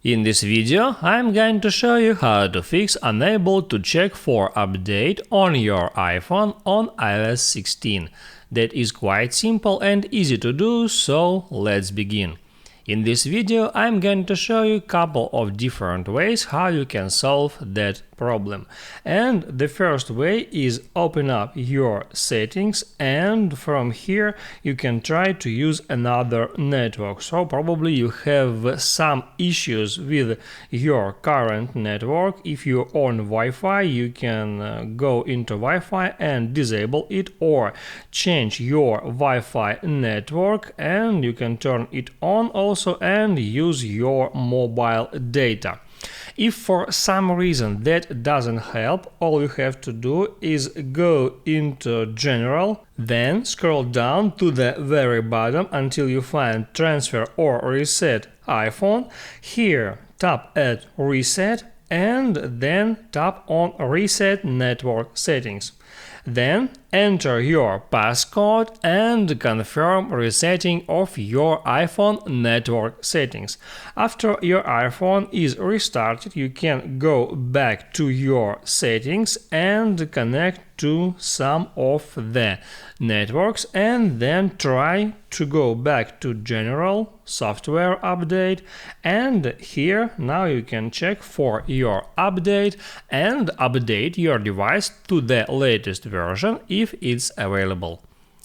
In this video, I'm going to show you how to fix unable to check for update on your iPhone on iOS 16. That is quite simple and easy to do, so let's begin. In this video, I'm going to show you a couple of different ways how you can solve that problem. And the first way is open up your settings, and from here you can try to use another network. So probably you have some issues with your current network. If you're on Wi-Fi, you can go into Wi-Fi and disable it, or change your Wi-Fi network and you can turn it on also and use your mobile data. If for some reason that doesn't help, all you have to do is go into General, then scroll down to the very bottom until you find Transfer or Reset iPhone. Here tap at Reset and then tap on Reset Network Settings. Then enter your passcode and confirm resetting of your iPhone network settings. After your iPhone is restarted, you can go back to your settings and connect to some of the networks and then try to go back to General, Software Update, and here now you can check for your update and update your device to the latest version if it's available.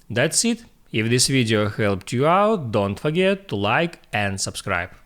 That's it. If this video helped you out, don't forget to like and subscribe.